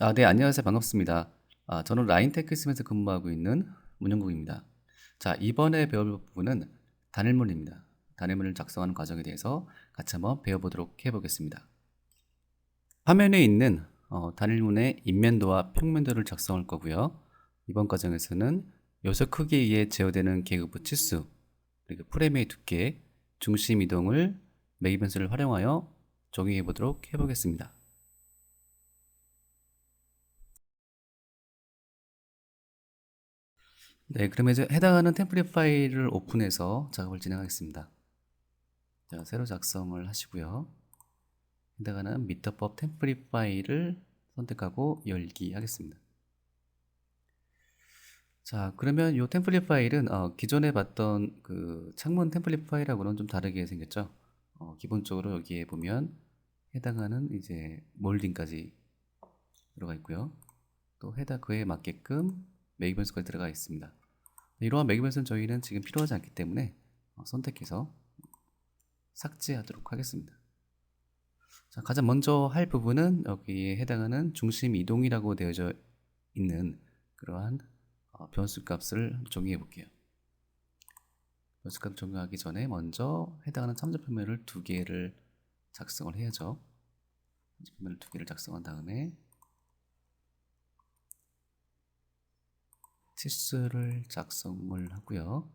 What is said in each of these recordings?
네, 안녕하세요. 반갑습니다. 저는 라인테크스에서 근무하고 있는 문영국입니다. 자, 이번에 배울 부분은 단일문입니다. 단일문을 작성하는 과정에 대해서 같이 한번 배워보도록 해보겠습니다. 화면에 있는 단일문의 인면도와 평면도를 작성할 거고요. 이번 과정에서는 요소 크기에 의해 제어되는 계급부 치수, 그리고 프레임의 두께, 중심 이동을 매기 변수를 활용하여 적용해 보도록 해보겠습니다. 네, 그러면 이제 해당하는 템플릿 파일을 오픈해서 작업을 진행하겠습니다. 자, 새로 작성을 하시고요. 해당하는 미터법 템플릿 파일을 선택하고 열기 하겠습니다. 자, 그러면 이 템플릿 파일은 기존에 봤던 그 창문 템플릿 파일하고는 좀 다르게 생겼죠. 기본적으로 여기에 보면 해당하는 이제 몰딩까지 들어가 있고요. 또 그에 맞게끔 매기 변수까지 들어가 있습니다. 이러한 매기 변수는 저희는 지금 필요하지 않기 때문에 선택해서 삭제하도록 하겠습니다. 자, 가장 먼저 할 부분은 여기에 해당하는 중심 이동이라고 되어져 있는 그러한 변수 값을 적용해 볼게요. 변수 값 적용하기 전에 먼저 해당하는 참조 표면을 두 개를 작성을 해야죠. 참조 표면을 두 개를 작성한 다음에 치수를 작성을 하고요.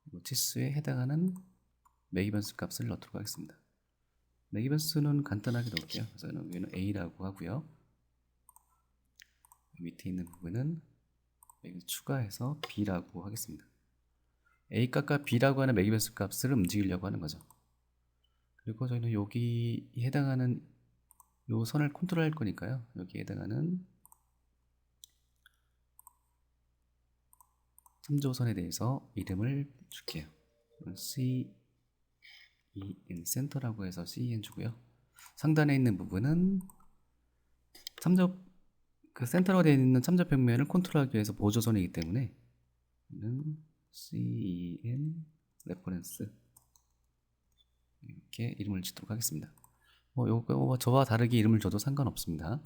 그리고 치수에 해당하는 매기 변수 값을 넣도록 하겠습니다. 매기 변수는 간단하게 넣을게요. 그래서 여기는 A라고 하고요. 밑에 있는 부분은 추가해서 B라고 하겠습니다. A 값과 B라고 하는 매기 변수 값을 움직이려고 하는 거죠. 그리고 저희는 여기 해당하는 요 선을 컨트롤 할 거니까요. 여기에 해당하는 참조선에 대해서 이름을 줄게요. CEN 센터라고 해서 CEN 주고요. 상단에 있는 부분은 참조 그 센터로 되어 있는 참조 평면을 컨트롤하기 위해서 보조선이기 때문에 CEN 레퍼런스 이렇게 이름을 짓도록 하겠습니다. 요거 저와 다르게 이름을 줘도 상관없습니다.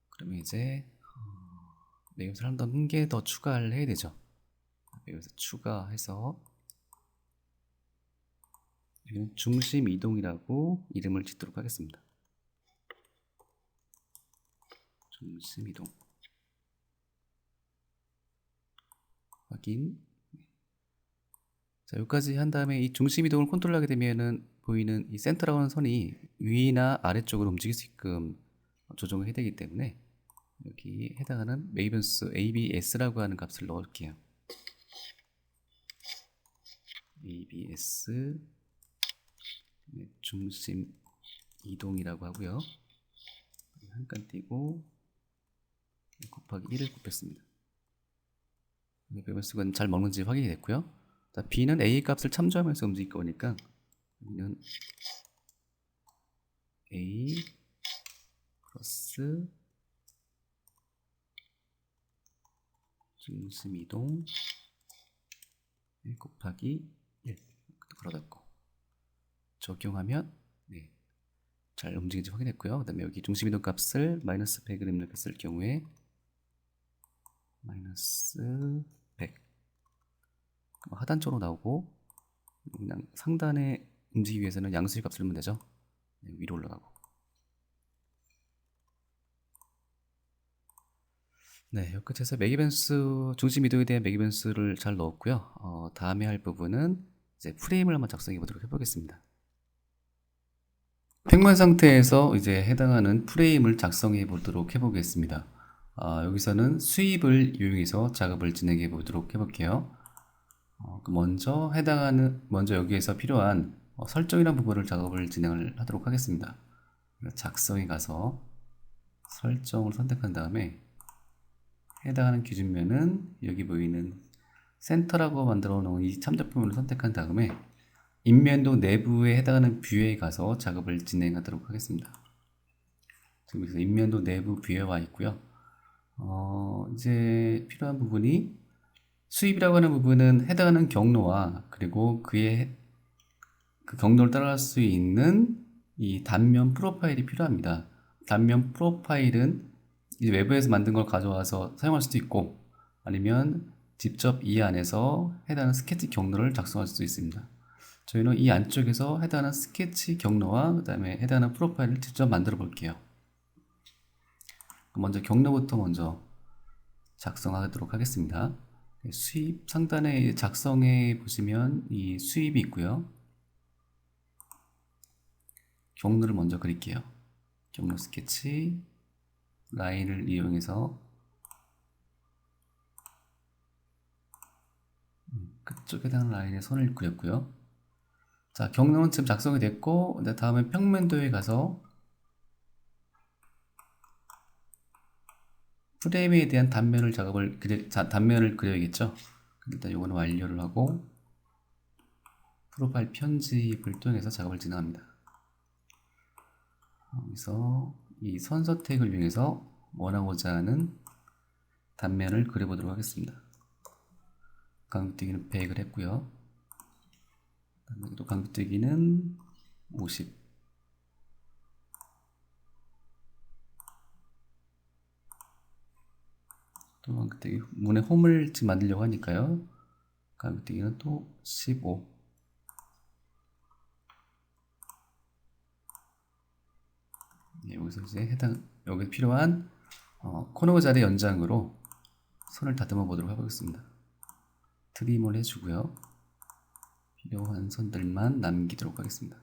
그러면 이제 여기서 한 개 더 추가를 해야 되죠. 여기서 추가해서 여기는 중심 이동이라고 이름을 짓도록 하겠습니다. 중심 이동 확인. 자, 여기까지 한 다음에 이 중심 이동을 컨트롤하게 되면은 보이는 이 센터라고 하는 선이 위나 아래쪽으로 움직일 수 있게끔 조정을 해야 되기 때문에 여기 해당하는 메이변수 ABS라고 하는 값을 넣을게요. ABS 중심 이동이라고 하고요. 한 칸 띄고 곱하기 1을 곱했습니다. 메이변수가 잘 먹는지 확인이 됐고요. 자, B는 A 값을 참조하면서 움직일 거니까 여기는 A 플러스 중심 이동 1 곱하기 1 걸어닫고 적용하면 잘 움직이는지 확인했고요. 그 다음에 여기 중심 이동 값을 마이너스 100을 입력했을 경우에 마이너스 100 하단 쪽으로 나오고 그냥 상단에 움직이기 위해서는 양수의 값을 넣으면 되죠. 위로 올라가고 여기까지 해서 매기변수 중심 이동에 대한 매기변수를 잘 넣었고요. 다음에 할 부분은 이제 프레임을 한번 작성해 보도록 해보겠습니다. 평면 상태에서 이제 해당하는 프레임을 작성해 보도록 해보겠습니다. 여기서는 수입을 이용해서 작업을 진행해 보도록 해볼게요. 먼저 여기에서 필요한 설정이라는 부분을 작업을 진행을 하도록 하겠습니다. 작성에 가서 설정을 선택한 다음에 해당하는 기준면은 여기 보이는 센터라고 만들어 놓은 이 참조표면을 선택한 다음에 인면도 내부에 해당하는 뷰에 가서 작업을 진행하도록 하겠습니다. 지금 여기서 인면도 내부 뷰에 와 있고요. 이제 필요한 부분이 수입이라고 하는 부분은 해당하는 경로와 그리고 그 경로를 따라갈 수 있는 이 단면 프로파일이 필요합니다. 단면 프로파일은 이 외부에서 만든 걸 가져와서 사용할 수도 있고, 아니면 직접 이 안에서 해당하는 스케치 경로를 작성할 수도 있습니다. 저희는 이 안쪽에서 해당하는 스케치 경로와 그 다음에 해당하는 프로파일을 직접 만들어 볼게요. 먼저 경로부터 먼저 작성하도록 하겠습니다. 수입 상단에 작성에 보시면 이 수입이 있고요. 경로를 먼저 그릴게요. 경로 스케치 라인을 이용해서 그쪽에 해당하는 라인에 선을 그렸고요. 자, 경로는 지금 작성이 됐고, 다음에 평면도에 가서 프레임에 대한 단면을 단면을 그려야겠죠. 일단 이거는 완료를 하고 프로파일 편집을 통해서 작업을 진행합니다. 여기서 이 선 선택을 이용해서 원하고자 하는 단면을 그려보도록 하겠습니다. 간격대기는 100을 했고요. 또 간격대기는 50. 또 간격대기 문에 홈을 지금 만들려고 하니까요. 간격대기는 또 15. 네, 여기서 이제 여기 필요한 코너 자리 연장으로 선을 다듬어 보도록 해보겠습니다. 트림을 해주고요. 필요한 선들만 남기도록 하겠습니다.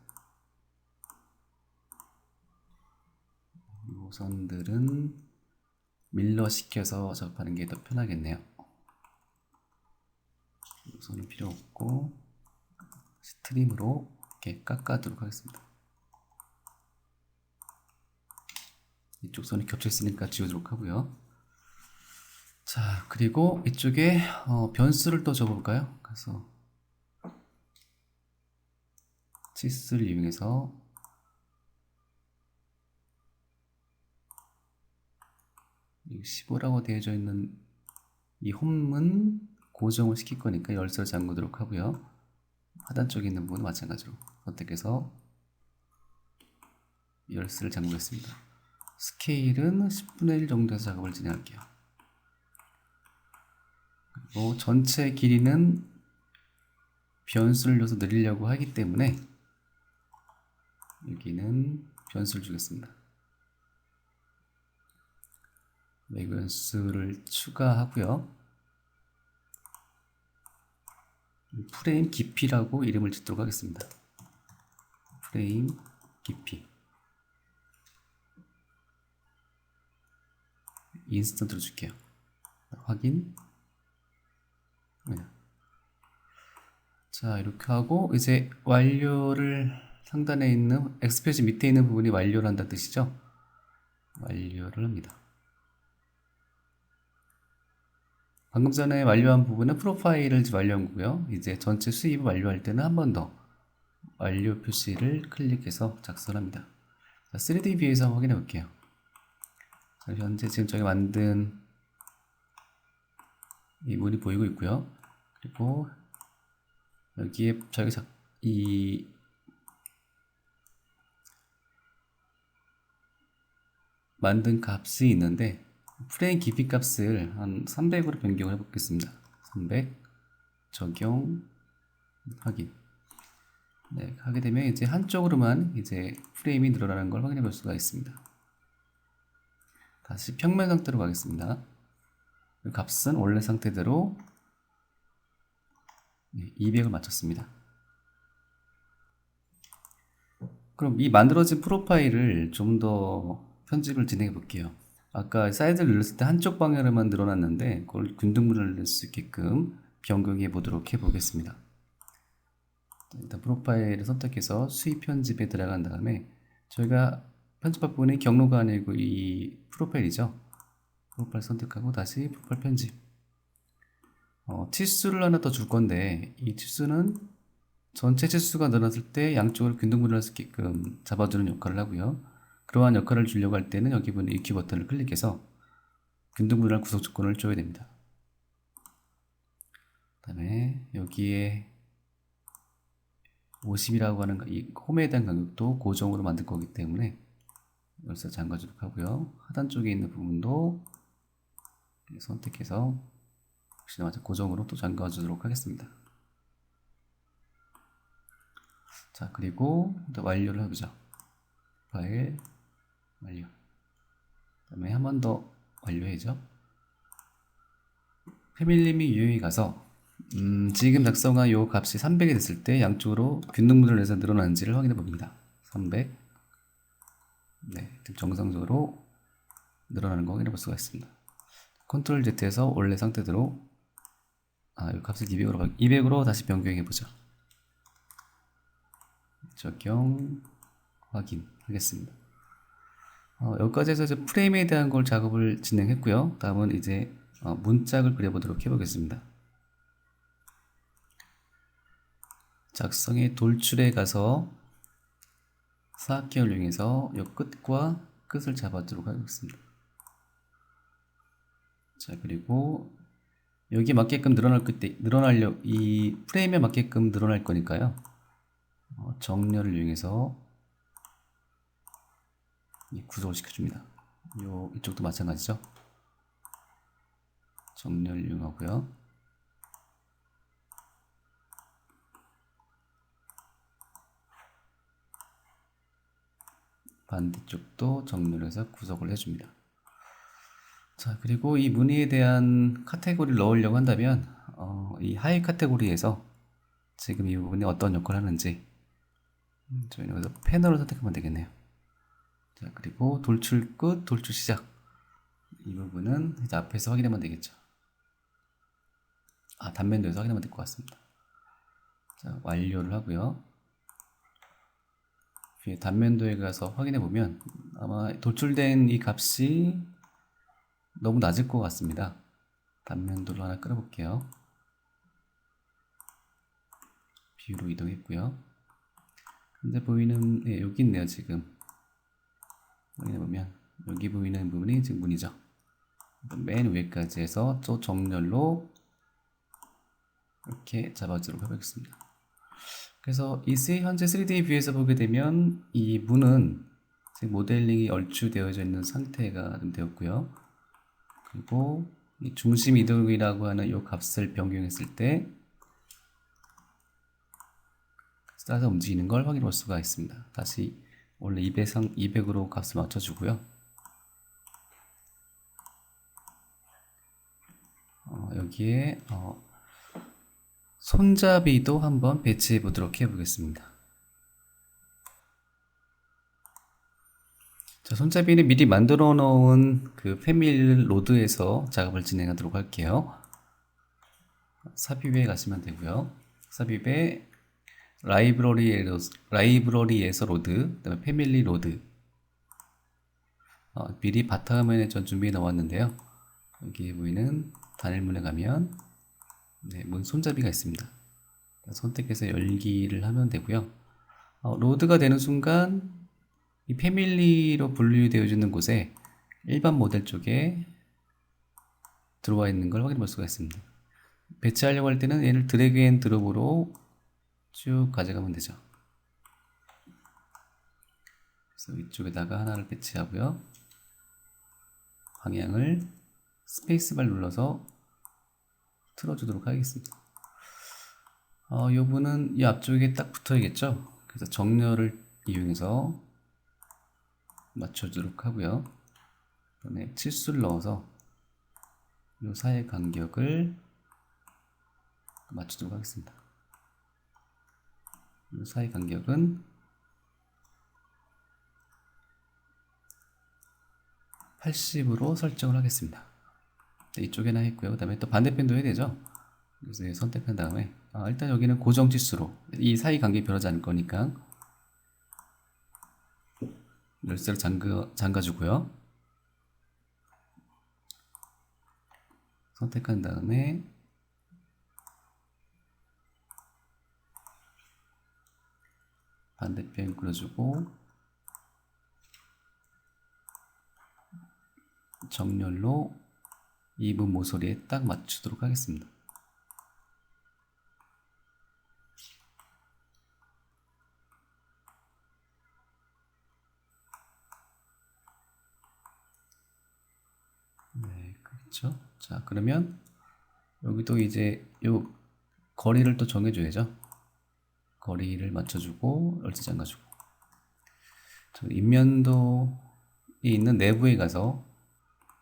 이 선들은 밀러 시켜서 작업하는 게 더 편하겠네요. 이 선은 필요 없고 트림으로 이렇게 깎아두도록 하겠습니다. 이쪽 선이 겹쳐 있으니까 지우도록 하고요. 자, 그리고 이쪽에 변수를 또 줘볼까요? 그래서 치스를 이용해서 이 15라고 되어져 있는 이 홈은 고정을 시킬 거니까 열쇠를 잠그도록 하고요. 하단 쪽에 있는 부분은 마찬가지로 선택해서 열쇠를 잠그겠습니다. 스케일은 10분의 1 정도에서 작업을 진행할게요. 그리고 전체 길이는 변수를 넣어서 늘리려고 하기 때문에 여기는 변수를 주겠습니다. 변수를 추가하고요. 프레임 깊이라고 이름을 짓도록 하겠습니다. 프레임 깊이 인스턴트로 줄게요. 확인. 자, 이렇게 하고 이제 완료를 상단에 있는 X표시 밑에 있는 부분이 완료를 한다는 뜻이죠. 완료를 합니다. 방금 전에 완료한 부분은 프로파일을 완료한 거고요. 이제 전체 수입을 완료할 때는 한 번 더 완료 표시를 클릭해서 작성합니다. 자, 3D 뷰에서 한번 확인해 볼게요. 자, 현재 지금 저희 만든 이 문이 보이고 있고요. 그리고 여기에 저희가 이 만든 값이 있는데 프레임 깊이 값을 한 300으로 변경을 해보겠습니다. 300 적용 확인. 네, 하게 되면 이제 한쪽으로만 이제 프레임이 늘어나는 걸 확인해 볼 수가 있습니다. 다시 평면 상태로 가겠습니다. 값은 원래 상태대로 200을 맞췄습니다. 그럼 이 만들어진 프로파일을 좀 더 편집을 진행해 볼게요. 아까 사이즈를 눌렀을 때 한쪽 방향으로만 늘어났는데 그걸 균등분을 낼 수 있게끔 변경해 보도록 해 보겠습니다. 일단 프로파일을 선택해서 수입 편집에 들어간 다음에 저희가 편집할 부분이 경로가 아니고 이 프로파일이죠. 프로파일 선택하고 다시 프로파일 편집. 치수를 하나 더 줄 건데 이 치수는 전체 치수가 늘어났을 때 양쪽을 균등분할 수 있게끔 잡아주는 역할을 하고요. 그러한 역할을 주려고 할 때는 여기 보는 EQ 버튼을 클릭해서 균등분할 구속 조건을 줘야 됩니다. 그 다음에 여기에 50이라고 하는 이 홈에 대한 간격도 고정으로 만들 거기 때문에 열쇠 잠가주도록 하고요. 하단 쪽에 있는 부분도 선택해서 역시나 마찬 고정으로 또 잠가주도록 하겠습니다. 자, 그리고 또 완료를 해보죠. 파일 완료. 그다음에 한 번 더 완료해죠. 패밀리 및 유형에 가서 지금 작성한 요 값이 300이 됐을 때 양쪽으로 균등분을 내서 늘어나는지를 확인해 봅니다. 300. 네, 정상적으로 늘어나는 거 확인해 볼 수가 있습니다. 컨트롤 Z에서 원래 상태대로 이 값을 200으로 다시 변경해 보죠. 적용 확인하겠습니다. 여기까지 해서 이제 프레임에 대한 걸 작업을 진행했고요. 다음은 이제 문짝을 그려보도록 해보겠습니다. 작성의 돌출에 가서 사각형을 이용해서 이 끝과 끝을 잡아주도록 하겠습니다. 자, 그리고 여기 맞게끔 이 프레임에 맞게끔 늘어날 거니까요. 정렬을 이용해서 구속을 시켜줍니다. 이쪽도 마찬가지죠. 정렬을 이용하고요. 반대쪽도 정렬해서 구속을 해줍니다. 자, 그리고 이 무늬에 대한 카테고리를 넣으려고 한다면 이 하위 카테고리에서 지금 이 부분이 어떤 역할을 하는지 저희는 여기서 패널을 선택하면 되겠네요. 자, 그리고 돌출 끝, 돌출 시작 이 부분은 이제 앞에서 확인하면 되겠죠. 단면도에서 확인하면 될 것 같습니다. 자, 완료를 하고요. 뒤에 단면도에 가서 확인해 보면 아마 돌출된 이 값이 너무 낮을 것 같습니다. 단면도를 하나 끌어볼게요. 뷰로 이동했고요. 근데 보이는 여기 있네요. 지금 확인해 보면 여기 보이는 부분이 지금 문이죠. 맨 위에까지 해서 또 정렬로 이렇게 잡아주도록 해보겠습니다. 그래서 현재 3D 뷰에서 보게 되면 이 문은 지금 모델링이 얼추되어져 있는 상태가 좀 되었고요. 그리고 이 중심 이동이라고 하는 이 값을 변경했을 때 따라서 움직이는 걸 확인해 볼 수가 있습니다. 다시 원래 200으로 값을 맞춰주고요. 여기에 손잡이도 한번 배치해 보도록 해 보겠습니다. 자, 손잡이는 미리 만들어 놓은 그 패밀리 로드에서 작업을 진행하도록 할게요. 삽입에 가시면 되고요. 삽입에 라이브러리에서 로드, 그다음에 패밀리 로드. 미리 바탕화면에 전 준비해 놓았는데요. 여기 보이는 단일문에 가면 문 손잡이가 있습니다. 선택해서 열기를 하면 되고요. 로드가 되는 순간 이 패밀리로 분류되어 있는 곳에 일반 모델 쪽에 들어와 있는 걸 확인해 볼 수가 있습니다. 배치하려고 할 때는 얘를 드래그 앤 드롭으로 쭉 가져가면 되죠. 그래서 이쪽에다가 하나를 배치하고요. 방향을 스페이스바를 눌러서 틀어주도록 하겠습니다. 이 부분은 이 앞쪽에 딱 붙어야겠죠. 그래서 정렬을 이용해서 맞춰주도록 하고요. 그다음에 치수를 넣어서 이 사이 간격을 맞추도록 하겠습니다. 이 사이 간격은 80으로 설정을 하겠습니다. 이쪽에나 했고요. 그 다음에 또 반대편도 해야 되죠. 그래서 선택한 다음에 일단 여기는 고정 치수로 이 사이 간격이 변하지 않을 거니까 열쇠를 잠가주고요. 선택한 다음에 반대편 그려주고 정렬로 2분 모서리에 딱 맞추도록 하겠습니다. 그렇죠? 자, 그러면 여기도 이제 요 거리를 또 정해줘야죠. 거리를 맞춰주고 열쇠 잠가주고. 인면도에 있는 내부에 가서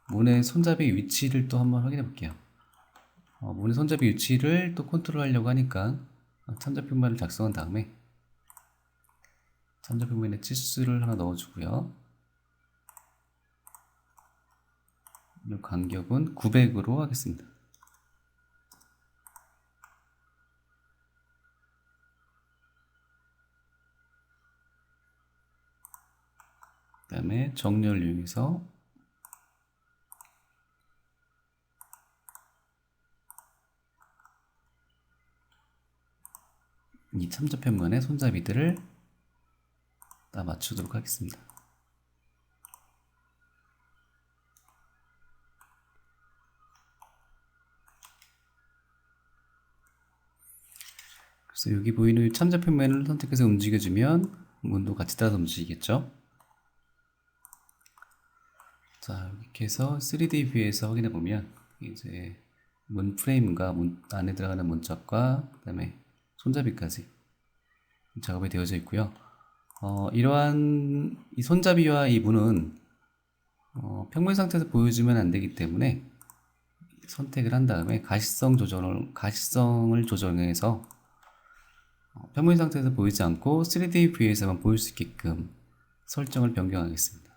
문의 손잡이 위치를 또 한번 확인해 볼게요. 문의 손잡이 위치를 또 컨트롤하려고 하니까 참작평면을 작성한 다음에 참작평면에 치수를 하나 넣어주고요. 이 간격은 900으로 하겠습니다. 그 다음에 정렬을 이용해서 이 참접평면의 손잡이들을 다 맞추도록 하겠습니다. 그래서 여기 보이는 참접평면을 선택해서 움직여주면 문도 같이 따라서 움직이겠죠. 자, 이렇게 해서 3D 뷰에서 확인해 보면 이제 문 프레임과 문 안에 들어가는 문짝과 그다음에 손잡이까지 작업이 되어져 있고요. 이러한 이 손잡이와 이 문은 평면 상태에서 보여주면 안 되기 때문에 선택을 한 다음에 가시성을 조정해서 평면 상태에서 보이지 않고 3D 뷰에서만 보일 수 있게끔 설정을 변경하겠습니다.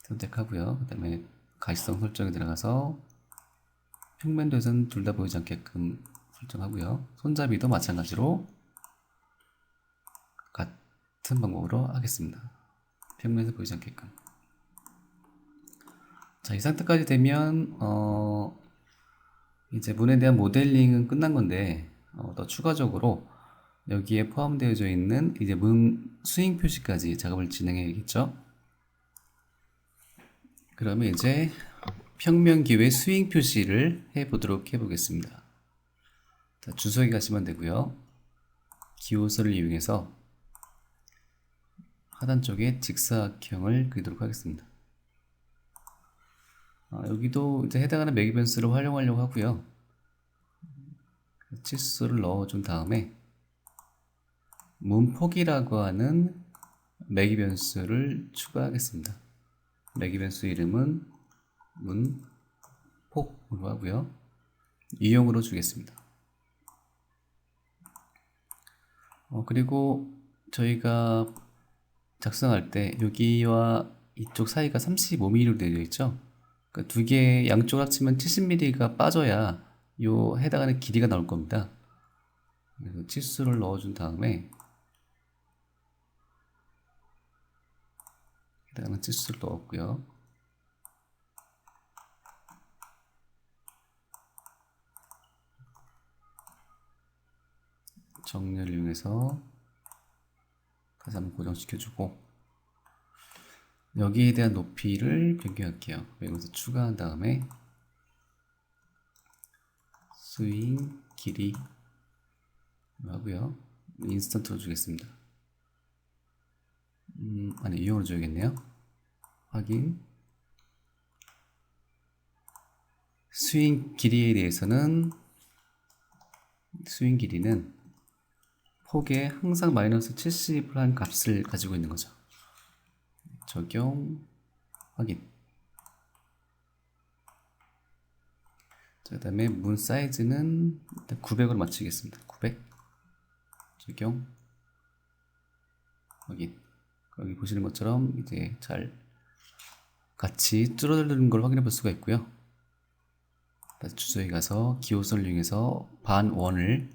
선택하고요. 그 다음에 가시성 설정에 들어가서 평면도에서는 둘 다 보이지 않게끔 설정하고요. 손잡이도 마찬가지로 같은 방법으로 하겠습니다. 평면에서 보이지 않게끔. 자, 이 상태까지 되면 이제 문에 대한 모델링은 끝난 건데 더 추가적으로 여기에 포함되어져 있는 이제 문 스윙 표시까지 작업을 진행해야겠죠. 그러면 이제 평면 기호의 스윙 표시를 해보겠습니다. 자, 주소에 가시면 되고요. 기호서를 이용해서 하단 쪽에 직사각형을 그리도록 하겠습니다. 여기도 이제 해당하는 매기변수를 활용하려고 하고요. 치수를 넣어준 다음에 문폭이라고 하는 매기변수를 추가하겠습니다. 매기변수 이름은 문폭으로 하고요. 유형으로 주겠습니다. 그리고 저희가 작성할 때 여기와 이쪽 사이가 35mm로 되어 있죠. 그러니까 두 개 양쪽을 합치면 70mm가 빠져야 요 해당하는 길이가 나올 겁니다. 그래서 치수를 넣어준 다음에 해당하는 치수를 넣었고요. 정렬을 이용해서 다시 한번 고정시켜주고 여기에 대한 높이를 변경할게요. 여기서 추가한 다음에 스윙 길이 하고요. 인스턴트로 주겠습니다. 아니 유형으로 줘야겠네요. 확인. 스윙 길이에 대해서는 스윙 길이는 폭에 항상 마이너스 70을 한 값을 가지고 있는 거죠. 적용, 확인. 그 다음에 문 사이즈는 900으로 맞추겠습니다. 900. 적용, 확인. 여기 보시는 것처럼 이제 잘 같이 줄어드는 걸 확인해 볼 수가 있고요. 다시 주소에 가서 기호선을 이용해서 반원을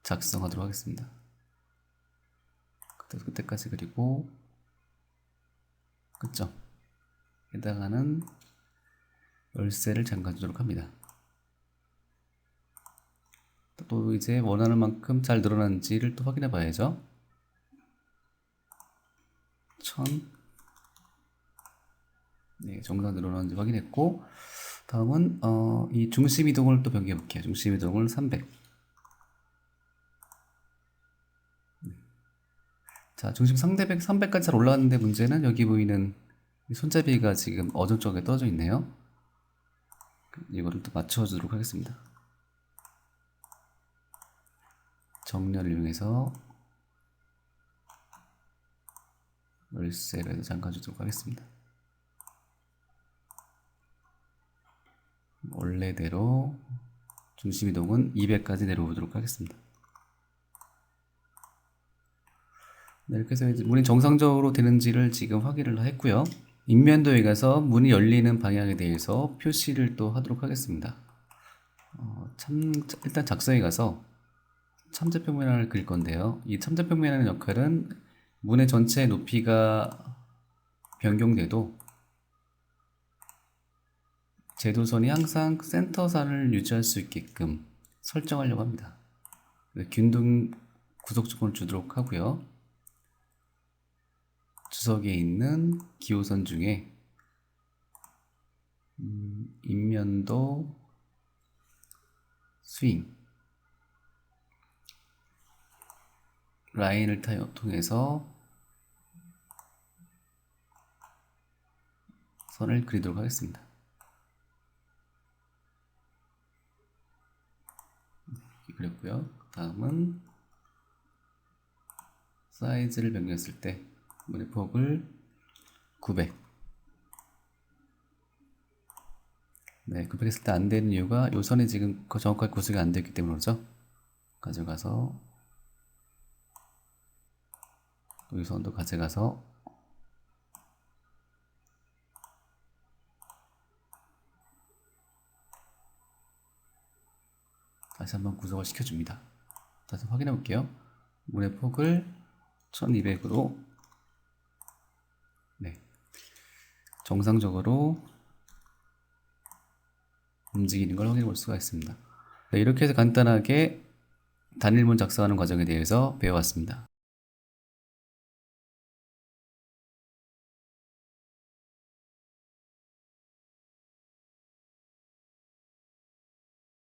작성하도록 하겠습니다. 그때까지 그리고 끝점 해당하는 열쇠를 잠가주도록 합니다. 또 이제 원하는 만큼 잘 늘어난지를 또 확인해 봐야죠. 1000 네, 정상 늘어나는지 확인했고 다음은 이 중심 이동을 또 변경해 볼게요. 중심 이동을 300. 자, 중심 상대백 300까지 잘 올라왔는데 문제는 여기 보이는 손잡이가 지금 어정 쪽에 떠져 있네요. 이거를 또 맞춰주도록 하겠습니다. 정렬을 이용해서 월세로 해서 잠가주도록 하겠습니다. 원래대로 중심 이동은 200까지 내려오도록 하겠습니다. 네, 이렇게 해서 이제 문이 정상적으로 되는지를 지금 확인을 했고요. 인면도에 가서 문이 열리는 방향에 대해서 표시를 또 하도록 하겠습니다. 일단 작성에 가서 참자평면을 그릴 건데요. 이 참자평면의 역할은 문의 전체 높이가 변경돼도 제도선이 항상 센터선을 유지할 수 있게끔 설정하려고 합니다. 균등 구속 조건을 주도록 하고요. 주석에 있는 기호선 중에 인면도 스윙 라인을 통해서 선을 그리도록 하겠습니다. 이렇게 그렸고요. 다음은 사이즈를 변경했을 때 문의 폭을 900. 네, 900 했을 때 안 되는 이유가 이 선이 지금 정확하게 구속이 안 됐기 때문이죠. 가져가서 이 선도 가져가서 다시 한번 구속을 시켜줍니다. 다시 확인해 볼게요. 문의 폭을 1200으로 네, 정상적으로 움직이는 걸 확인해 볼 수가 있습니다. 네, 이렇게 해서 간단하게 단일문 작성하는 과정에 대해서 배워왔습니다.